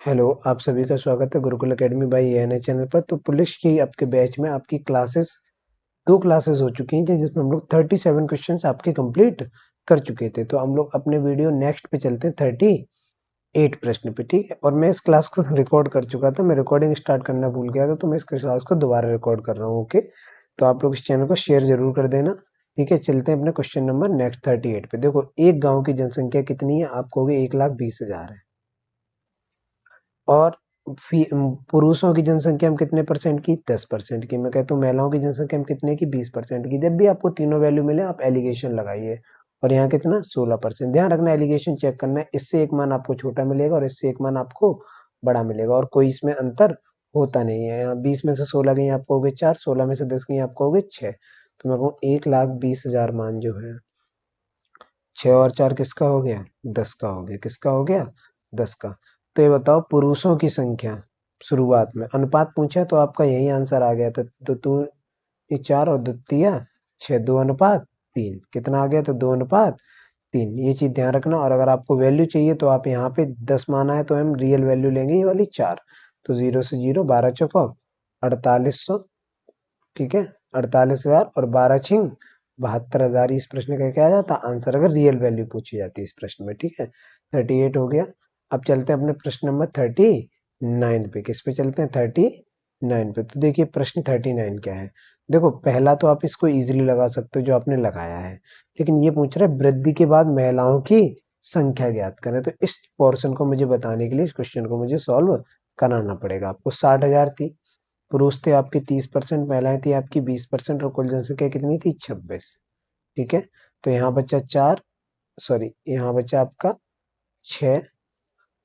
Hello, आप सभी का स्वागत है Gurukul academy by ANA channel पर। तो पुलिस की आपके बैच में आपकी क्लासेस 2 क्लासेस हो चुकी हैं जिसमें हम लोग 37 क्वेश्चंस आपके कंप्लीट कर चुके थे। तो हम लोग अपने वीडियो नेक्स्ट पे चलते हैं 38 प्रश्न पे, ठीक है। और मैं इस क्लास को रिकॉर्ड कर चुका था, मैं रिकॉर्डिंग स्टार्ट करना भूल गया था, तो मैं इस क्लास को दोबारा रिकॉर्ड कर रहा हूँ। ओके, तो आप लोग इस चैनल को शेयर जरूर कर देना, ठीक है। चलते हैं अपने क्वेश्चन नंबर नेक्स्ट 38 पे। देखो, एक गाँव की जनसंख्या कितनी है? आप कहोगे 1,20,000 है। और पुरुषों की जनसंख्या में कितने परसेंट की? 10% की। मैं कहता हूँ महिलाओं की जनसंख्या में कितने की? 20% की। जब भी आपको तीनों वैल्यू मिले आप एलिगेशन लगाइए। और यहाँ कितना? 16%। ध्यान रखना, एलिगेशन चेक करना है, इससे एक मान आपको छोटा मिलेगा और इससे एक मान आपको बड़ा मिलेगा, और कोई इसमें अंतर होता नहीं है। यहाँ 20 में से 16 गई आपको हो गए 4, 16 में से 10 गई आपको हो गए 6। तो मैं कहूँ 1,20,000 मान जो है, 6 और 4 किसका हो गया? 10 का हो गया। किसका हो गया? 10 का। तो ये बताओ, पुरुषों की संख्या शुरुआत में अनुपात पूछा तो आपका यही आंसर आ गया था। तो तू ये 4 और द्वितीय 6, 2:3। कितना आ गया? तो 2:3। ये चीज ध्यान रखना। और अगर आपको वैल्यू चाहिए तो आप यहाँ पे 10 माना है तो हम रियल वैल्यू लेंगे, ये वाली 4। तो 0 से 0, 12 चौको 4800, ठीक है। 48,000 और 12 छिंग 72,000। इस प्रश्न का क्या आ जाता आंसर, अगर रियल वैल्यू पूछी जाती है इस प्रश्न में, ठीक है। 38 हो गया। अब चलते हैं अपने प्रश्न नंबर 39 पे। किस पे चलते हैं? 39 पे। तो देखिए प्रश्न 39 क्या है। देखो, पहला तो आप इसको इजीली लगा सकते हो जो आपने लगाया है, लेकिन ये पूछ रहा है वृद्धि के बाद महिलाओं की संख्या ज्ञात करें। तो इस पोर्शन को मुझे बताने के लिए इस क्वेश्चन को मुझे सॉल्व कराना पड़ेगा। आपको 60,000 थी, पुरुष थे आपके 30%, महिलाएं थी आपकी 20%, और कुल जनसंख्या कितनी थी? 26, ठीक है। तो यहाँ बचा 4, सॉरी यहाँ बचा आपका 6,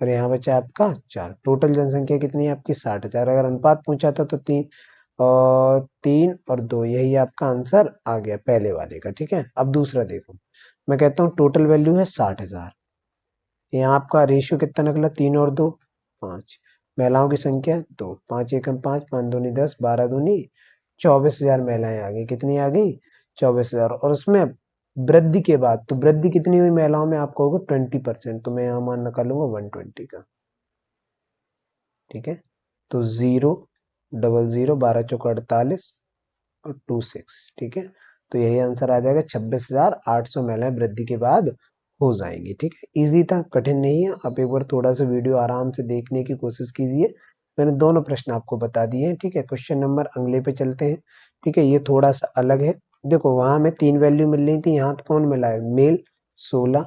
और यहाँ बचा आपका 4। टोटल जनसंख्या कितनी है आपकी? 60,000। अगर अनुपात पूछा था तो 3 और 2, यही आपका आंसर आ गया पहले वाले का, ठीक है। अब दूसरा देखो, मैं कहता हूँ टोटल वैल्यू है 60,000। यहाँ आपका रेशियो कितना निकला? 3 और 2, 5। महिलाओं की संख्या 2, 5 एकम 5, 5 दूनी 10, 12 दूनी 24,000 महिलाएं आ गई। कितनी आ गई? 24,000। और उसमें वृद्धि के बाद तो वृद्धि कितनी हुई महिलाओं में? आपको होगा 20%। तो मैं यहाँ मान निकालूंगा 120 का, ठीक है। तो 000, 12 चौका 48 और 26, ठीक है। तो यही आंसर आ जाएगा, 26,800 महिलाएं वृद्धि के बाद हो जाएंगी, ठीक है। इजी था, कठिन नहीं है। आप एक बार थोड़ा सा वीडियो आराम से देखने की कोशिश कीजिए। मैंने दोनों प्रश्न आपको बता दिए हैं, ठीक है। क्वेश्चन नंबर अगले पे चलते हैं, ठीक है। ये थोड़ा सा अलग है। देखो, वहां में 3 वैल्यू मिल रही थी, यहाँ तो कौन मिला है? मेल 16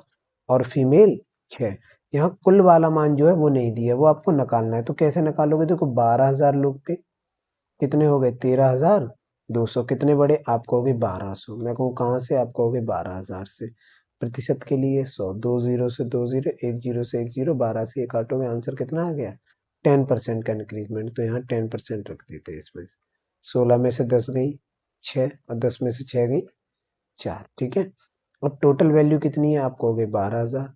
और फीमेल 6। यहाँ कुल वाला मान जो है वो नहीं दिया, वो आपको निकालना है। तो कैसे निकालोगे? देखो, 12,000 लोग थे, कितने हो गए? 13,200। कितने बड़े? आप कहोगे 1200। मैं कहूँ कहाँ से? आप कहोगे 12,000 से। प्रतिशत के लिए 100, 2 जीरो से 2 जीरो, 1 जीरो से 1 जीरो, 12 से 1 काटोगे, आंसर कितना आ गया? 10% का इंक्रीजमेंट। तो यहाँ 10% रख देते हैं इसमें। 16 में से 10 गई 6, और 10 में से 6 गई 4, ठीक है। अब टोटल वैल्यू कितनी है? आप कहोगे 12,000।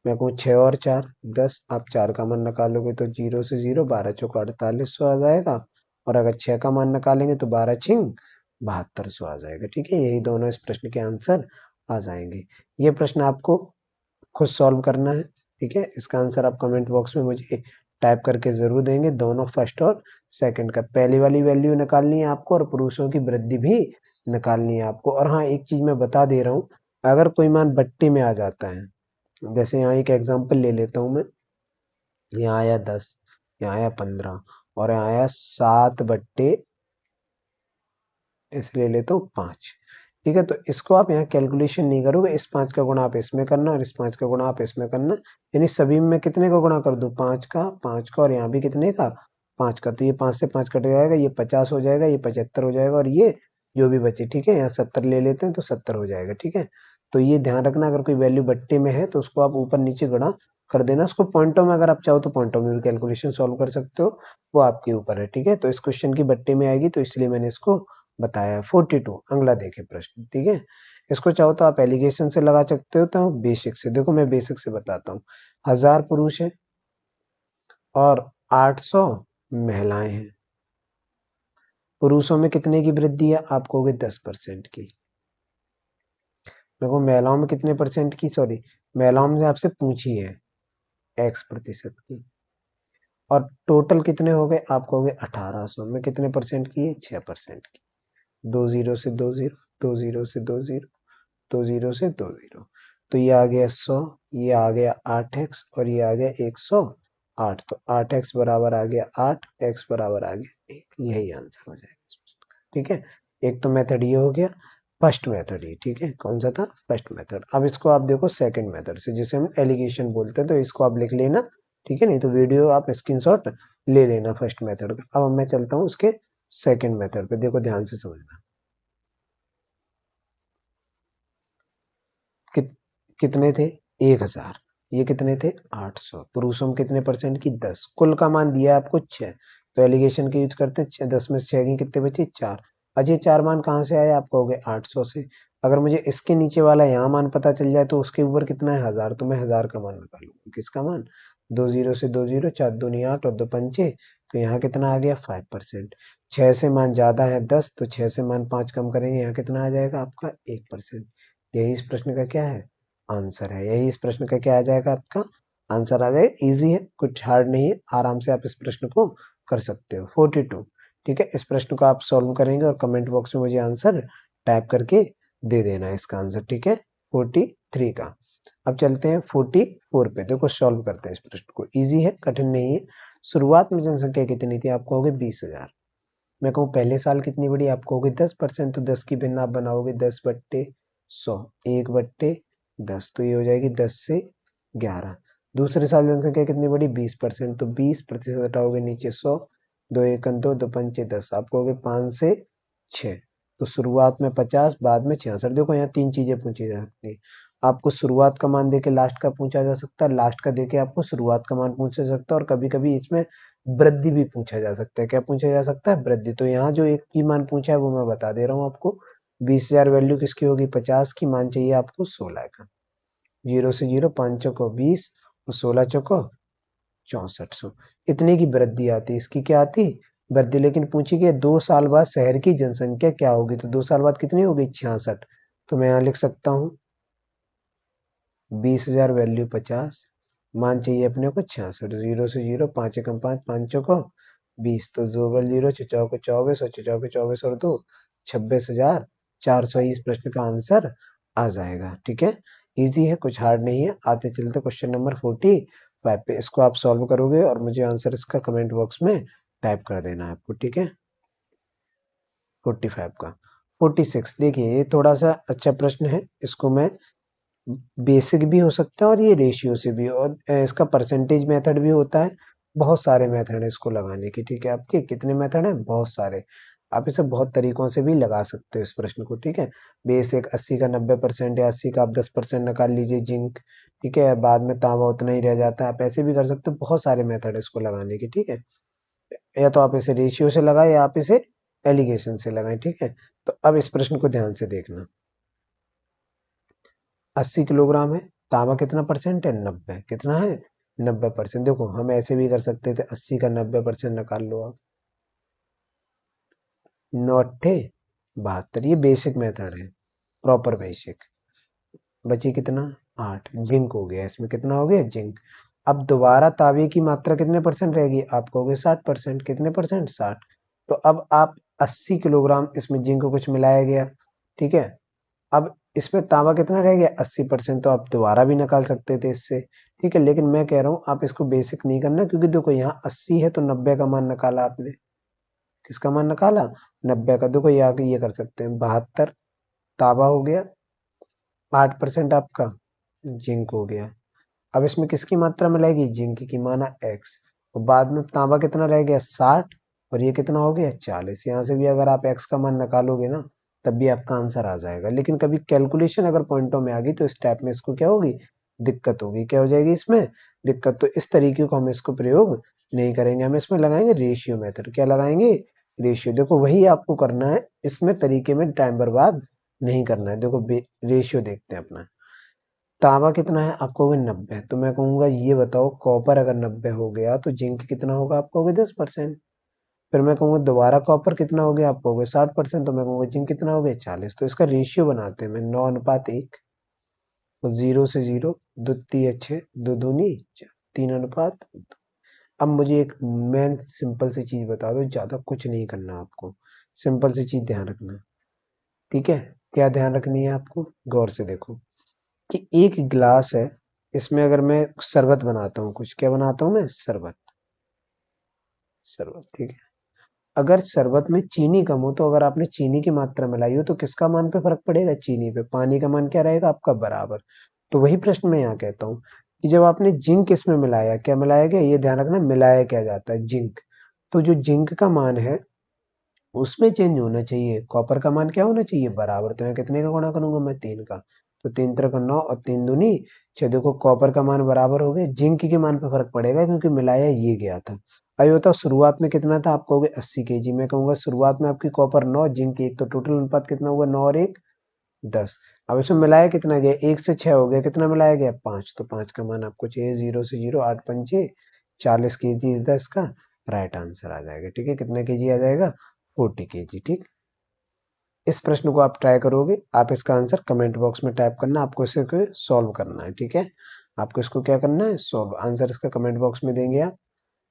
मैं कहूँ 6 और 4 10, आप 4 का मान निकालोगे तो 0 से 0, 12 चौका 4800 आ जाएगा। और अगर 6 का मान निकालेंगे तो 12 छिंग 7200 आ जाएगा, ठीक है। यही दोनों इस प्रश्न के आंसर आ जाएंगे। ये प्रश्न आपको खुद सॉल्व करना है, ठीक है। इसका आंसर आप कमेंट बॉक्स में मुझे टाइप करके जरूर देंगे। दोनों फर्स्ट और सेकंड का पहली वाली वैल्यू निकालनी है आपको, और पुरुषों की वृद्धि भी निकालनी है आपको। और हाँ, एक चीज मैं बता दे रहा हूँ, अगर कोई मान बट्टे में आ जाता है, जैसे यहाँ एक एग्जांपल ले लेता हूँ मैं। यहाँ आया 10, यहाँ आया 15, और यहाँ आया 7/, इसे ले लेता हूँ 5, ठीक है। तो इसको आप यहाँ कैलकुलेशन नहीं करोगे, इस 5 का गुणा आप इसमें करना और इस 5 का गुणा आप इसमें करना। यानी सभी में कितने का गुणा कर दूं? 5 का, 5 का, और यहाँ भी कितने का? 5 का। तो ये 5 से 5 कट जाएगा, ये 50 हो जाएगा, ये 75 हो जाएगा, और ये जो भी बचे, ठीक है। यहाँ 70 ले लेते हैं तो 70 हो जाएगा, ठीक है। तो ये ध्यान रखना, अगर कोई वैल्यू बट्टे में है तो उसको आप ऊपर नीचे गुणा कर देना। उसको पॉइंटों में अगर आप चाहो तो पॉइंटों में भी कैलकुलेशन सॉल्व कर सकते हो, वो आपके ऊपर है, ठीक है। तो इस क्वेश्चन की बट्टे में आएगी, तो इसलिए मैंने इसको बताया। 42 अगला देखे प्रश्न, ठीक है। इसको चाहो तो आप एलिगेशन से लगा सकते हो, तो बेसिक से। देखो, मैं बेसिक से बताता हूँ। 1000 पुरुष है और 800 महिलाएं हैं। पुरुषों में कितने की वृद्धि है? आप कहोगे 10% की। देखो, महिलाओं में कितने परसेंट की? सॉरी, महिलाओं में से आपसे पूछी है X% की। और टोटल कितने हो गए आपको, हो गए 1800 में कितने परसेंट की है, 6% की। 2 जीरो से 2 जीरो, 2 जीरो से 2 जीरो, 2 जीरो से 2 जीरो, तो ये आ गया 100, ये आ गया 8x और ये आ गया 108, तो 8x बराबर आ गया 8, x बराबर आ गया 1, यही आंसर हो जाएगा। ठीक है, एक तो मेथड ये हो गया, फर्स्ट मेथड ही, ठीक है, कौन सा था, फर्स्ट मेथड। अब इसको आप देखो सेकंड मेथड से, जिसे हम एलिगेशन बोलते हैं, तो इसको आप लिख लेना, ठीक है, नहीं तो वीडियो आप स्क्रीनशॉट ले लेना फर्स्ट मेथड का। अब मैं चलता हूँ उसके सेकंड मेथड पे, देखो ध्यान से समझना। कित, कितने थे, 1000, ये कितने थे 800, पुरुषों कितने परसेंट की 10, कुल का मान दिया आपको 6, तो एलिगेशन के यूज करते हैं, 10 में से 6 की कितने बचे 4। अच्छा, ये 4 मान कहाँ से आए, आप कहोगे 800 से। अगर मुझे इसके नीचे वाला यहाँ मान पता चल जाए तो उसके ऊपर कितना है 1000, तो मैं 1000 का मान निकालूंगा, किसका मान, 2 जीरो से 2 जीरो, 4 दूनी 8 और 2 पंचे, तो यहाँ कितना आ गया 5%। 6 से मान ज्यादा है 10, तो 6 से मान 5 कम करेंगे, यहाँ कितना आ जाएगा आपका 1%। यही इस प्रश्न का क्या है, आंसर है। यही इस प्रश्न का क्या आ जाएगा, आपका आंसर आ जाएगा। इजी है, कुछ हार्ड नहीं है, आराम से आप इस प्रश्न को कर सकते हो। 42, ठीक है, इस प्रश्न को आप सॉल्व करेंगे और कमेंट बॉक्स में मुझे आंसर टाइप करके दे देना है इसका आंसर, ठीक है, 43 का। अब चलते हैं 44 पे, देखो सॉल्व करते हैं इस प्रश्न को, इजी है, कठिन नहीं है। शुरुआत में जनसंख्या कितनी थी, आप कहोगे 20,000। मैं कहूँ पहले साल कितनी बढ़ी, आप कहोगे 10%, तो 10 की भिन्न आप बनाओगे 10/100, 1/10, तो ये हो जाएगी 10 से 11। दूसरे साल जनसंख्या कितनी बढ़ी, 20%, तो 20% हटाओगे नीचे 100, 2 एकम 2, 2 पंचे 10, आप कहोगे 5 से 6। तो शुरुआत में 50, बाद में 66। देखो यहाँ 3 चीजें पूछी जा सकती है, आपको शुरुआत का मान देके लास्ट का पूछा जा सकता है, लास्ट का देके आपको शुरुआत का मान पूछा जा सकता है, और कभी कभी इसमें वृद्धि भी पूछा जा सकता है। क्या पूछा जा सकता है, वृद्धि। तो यहाँ जो एक की मान पूछा है वो मैं बता दे रहा हूँ आपको। 20,000 वैल्यू किसकी होगी, 50 की, मान चाहिए आपको 16 का। 0 से 0, 5 चौको 20 और 16 चौको 6400, इतने की वृद्धि आती है, इसकी क्या आती, वृद्धि। लेकिन पूछी कि 2 साल बाद शहर की जनसंख्या क्या होगी, तो 2 साल बाद कितनी होगी 66, तो मैं यहाँ लिख सकता हूँ 20,000 वैल्यू 50, मान चाहिए अपने को 66, 0 से 0, 5 एकम 5, 5 चौको 20, तो 2 बल 0, 6 चौको 24 और 6 चौको 24 और 2 26,400 ही इस प्रश्न का आंसर आ जाएगा। ठीक है, इजी है, कुछ हार्ड नहीं है। आते चलते क्वेश्चन नंबर 45 पे, इसको आप सॉल्व करोगे और मुझे आंसर इसका कमेंट बॉक्स में टाइप कर देना है आपको। ठीक है, 45 का। 46 देखिए, ये थोड़ा सा अच्छा प्रश्न है, इसको मैं बेसिक भी हो सकता है और ये रेशियो से भी, और इसका परसेंटेज मेथड भी होता है। बहुत सारे मेथड है इसको लगाने के, ठीक है, आपके कितने मेथड है, बहुत सारे। आप इसे बहुत तरीकों से भी लगा सकते हो इस प्रश्न को। ठीक है, बेसिक 80 का 90% या 80 का आप 10% निकाल लीजिए जिंक, ठीक है, बाद में तांबा उतना ही रह जाता है, आप ऐसे भी कर सकते हो। बहुत सारे मेथड है इसको लगाने के, ठीक है, या तो आप इसे रेशियो से लगाए या आप इसे एलिगेशन से लगाएं। ठीक है, तो अब इस प्रश्न को ध्यान से देखना। 80 किलोग्राम है, तांबा कितना परसेंट है, 90, कितना है 90%। देखो हम ऐसे भी कर सकते थे, 80 का 90% निकाल लो आप, 9×8 = 72, ये बेसिक मेथड है, प्रॉपर बेसिक। बची कितना 8, जिंक हो गया, इसमें कितना हो गया जिंक। अब दोबारा तांबे की मात्रा कितने परसेंट रहेगी, आप कहोगे 60%, कितने परसेंट 60, तो अब आप 80 किलोग्राम इसमें जिंक को कुछ मिलाया गया, ठीक है। अब इसमें तांबा कितना रह गया 80%, तो आप दोबारा भी निकाल सकते थे इससे, ठीक है, लेकिन मैं कह रहा हूं आप इसको बेसिक नहीं करना, क्योंकि देखो यहाँ 80 है तो 90 का मान निकाला आपने, किसका मान निकाला 90 का। देखो ये आगे ये कर सकते हैं, 72 तांबा हो गया, 8% आपका जिंक हो गया। अब इसमें किसकी मात्रा मिलाएगी, जिंक की, माना x, और बाद में तांबा कितना रह गया 60, और ये कितना हो गया 40। यहाँ से भी अगर आप x का मान निकालोगे ना, तब भी आपका आंसर आ जाएगा। लेकिन कभी कैलकुलेशन अगर पॉइंटों में आ गई तो इस टाइप में इसको क्या होगी, दिक्कत होगी। क्या हो जाएगी इसमें दिक्कत, तो इस तरीके को हम इसको प्रयोग नहीं करेंगे, हम इसमें लगाएंगे रेशियो मेथड। क्या लगाएंगे, रेशियो। देखो वही आपको करना है, इसमें तरीके में टाइम बर्बाद नहीं करना है। देखो रेशियो देखते हैं अपना, तांबा कितना है, आप कहोगे 90, तो मैं कहूंगा ये बताओ कॉपर अगर 90 हो गया तो जिंक कितना होगा, आप कहोगे 10%। फिर मैं कहूंगा दोबारा कॉपर कितना हो गया, आप कहोगे 60%, तो मैं कहूंगा जिंक कितना हो गया 40। तो इसका रेशियो बनाते हैं, मैं 9:1, 0 से 0, 2 तिया 6, 2 दूनी 4, 3:2। अब मुझे एक मेन सिंपल सी चीज बता दो, ज्यादा कुछ नहीं करना आपको, सिंपल सी चीज ध्यान रखना, ठीक है। क्या ध्यान रखनी है आपको, गौर से देखो कि एक गिलास है, इसमें अगर मैं शरबत बनाता हूँ, कुछ क्या बनाता हूँ मैं, शरबत, शरबत, ठीक है। अगर शरबत में चीनी कम हो, तो अगर आपने चीनी की मात्रा मिलाई हो तो किसका मान पे फर्क पड़ेगा, चीनी पे। पानी का मान क्या रहेगा आपका, बराबर। तो वही प्रश्न मैं यहाँ कहता हूँ कि जब आपने जिंक इसमें मिलाया, क्या मिलाया गया, ये ध्यान रखना, मिलाया क्या जाता है, जिंक। तो जो जिंक का मान है उसमें चेंज होना चाहिए, कॉपर का मान क्या होना चाहिए, बराबर। तो यहाँ कितने का गुणा करूंगा मैं, 3 का। तो 3 3 9 और 3 दूनी 6। देखो कॉपर का मान बराबर हो गए, जिंक के मान पे फर्क पड़ेगा क्योंकि मिलाया ये गया था। अभी बताओ शुरुआत में कितना था, आप कहोगे 80 kg, मैं कहूंगा शुरुआत में आपकी कॉपर 9, जिंक 1, तो टोटल अनुपात कितना हुआ, 9 और 1 10। अब इसमें मिलाया कितना गया, 1 से 6 हो गया, कितना मिलाया गया, 5। तो 5 का मान आपको चाहिए, 0 से 0, 8 पंचे 40 kg इज द इसका राइट आंसर आ जाएगा, ठीक है। कितना केजी आ जाएगा, 40 kg, ठीक। इस प्रश्न को आप ट्राई करोगे, आप इसका आंसर कमेंट बॉक्स में टाइप करना, आपको इसे सॉल्व करना है, ठीक है। आपको इसको क्या करना है, सॉल्व, आंसर इसका कमेंट बॉक्स में देंगे आप,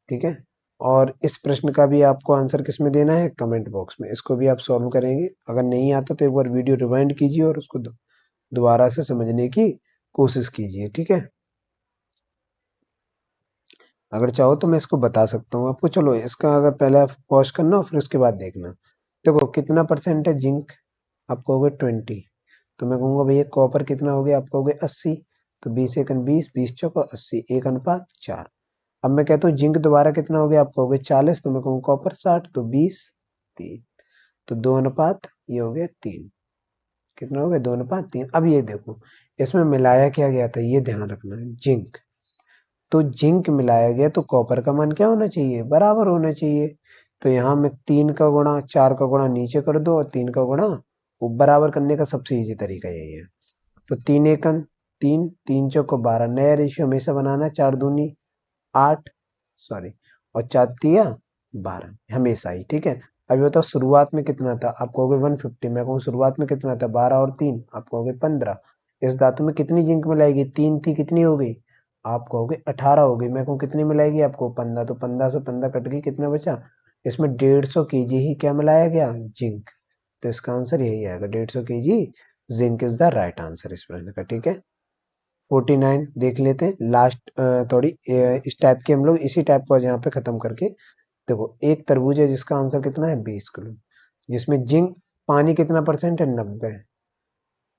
ठीक है। और इस प्रश्न का भी आपको आंसर किस में देना है, कमेंट बॉक्स में। इसको भी आप सॉल्व करेंगे, अगर नहीं आता तो एक बार वीडियो रिवाइंड कीजिए और उसको दोबारा से समझने की कोशिश कीजिए, ठीक है। अगर चाहो तो मैं इसको बता सकता हूँ आपको, चलो इसका अगर पहले पॉज करना और फिर उसके बाद देखना। देखो कितना परसेंट है जिंक, आप कहोगे 20, तो मैं कहूंगा भैया कॉपर कितना हो गया, आप कहोगे 80, तो 20 एकन 20, 20 चौको 80, 1:4। अब मैं कहता हूँ जिंक दोबारा कितना हो गया, आप कहोगे 40, तो मैं कहूँ कॉपर 60, तो 20 3, तो 2 अनुपात ये हो गया 3। कितना हो गया, 2:3। अब ये देखो इसमें मिलाया क्या गया था, ये ध्यान रखना, जिंक। तो जिंक मिलाया गया तो कॉपर का मान क्या होना चाहिए, बराबर होना चाहिए। तो यहाँ में 3 का गुणा 4 का गुणा नीचे कर दो और 3 का गुणा वो बराबर करने का सबसे इजी तरीका यही है। तो 3 एकन 3, 3 चौको 12, नया रेशियो हमेशा बनाना, 4 दूनी 8, सॉरी, और 4 तिया 12 हमेशा ही, ठीक है। अभी बताओ शुरुआत में कितना था, आप कहोगे 150, मैं कहूँ शुरुआत में कितना था, 12 और 3, आप कहोगे 15। इस धातु में कितनी जिंक मिलाएगी, 3 की कितनी हो गई, आप कहोगे 18 हो गई, मैं कहूँ कितनी मिलाएगी आपको 15, तो 15 से 15 कट गई, कितना बचा, इसमें 150 kg ही क्या मिलाया गया, जिंक। तो इसका आंसर यही आएगा, 150 kg zinc is the right answer इस प्रश्न का, ठीक है। 49 देख लेते हैं लास्ट, थोड़ी इस टाइप के हम लोग इसी टाइप को यहाँ पे खत्म करके। देखो एक तरबूज है जिसका आंसर कितना है, 20 किलो, जिसमें जिंक, पानी कितना परसेंट है, 90,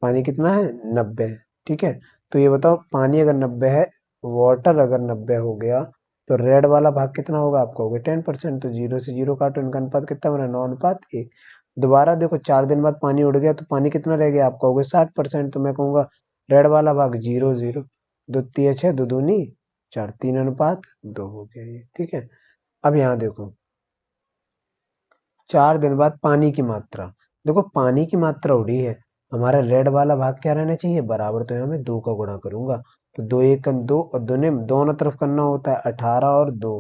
पानी कितना है, 90, ठीक है। तो ये बताओ पानी अगर 90 है, वाटर अगर 90 हो गया, तो रेड वाला भाग कितना होगा, आप कहोगे 10%, तो 0 से 0 काटो, इनका अनुपात कितना बना, 9:1। दोबारा देखो 4 दिन बाद पानी उड़ गया तो पानी कितना रह गया, आप कहोगे 60%, तो मैं कहूंगा रेड वाला भाग 0 0, 2 तिया 6, 2 दूनी 4, 3:2 हो गया ये, ठीक है। अब यहाँ देखो 4 दिन बाद पानी की मात्रा, देखो पानी की मात्रा उड़ी है, हमारा रेड वाला भाग क्या रहना चाहिए, बराबर। तो यहाँ मैं 2 का गुणा करूंगा, तो 2 एकन 2, और दोनों तरफ करना होता है 18 और 2,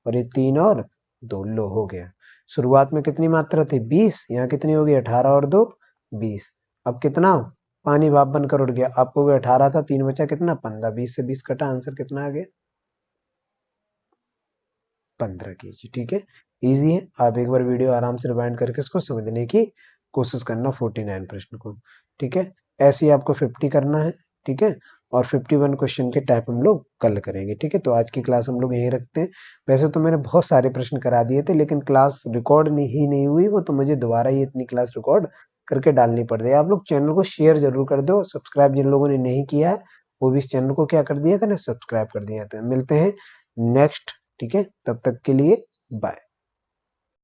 और ये 3 और 2, लो हो गया। शुरुआत में कितनी मात्रा थी, 20, यहाँ कितनी होगी, 18 और 2 20। अब कितना पानी भाप बनकर उड़ गया, आपको 18 था, 3 बचा कितना, 15, 20 से 20 कटा, आंसर कितना आ गया, 15 kg, ठीक है। इजी है, आप एक बार वीडियो आराम से रिवाइंड करके इसको समझने की कोशिश करना, 49 प्रश्न को, ठीक है। ऐसे ही आपको 50 करना है, ठीक है। और 51 क्वेश्चन के टाइप हम लोग कल करेंगे, ठीक है। तो आज की क्लास हम लोग यहीं रखते हैं। वैसे तो मैंने बहुत सारे प्रश्न करा दिए थे, लेकिन क्लास रिकॉर्ड ही नहीं हुई, वो तो मुझे दोबारा ये इतनी क्लास रिकॉर्ड करके डालनी पड़ रही है। आप लोग चैनल को शेयर जरूर कर दो, सब्सक्राइब जिन लोगों ने नहीं किया है वो भी इस चैनल को क्या कर दिया करें, सब्सक्राइब कर दिया। तो मिलते हैं नेक्स्ट, ठीक है, तब तक के लिए बाय।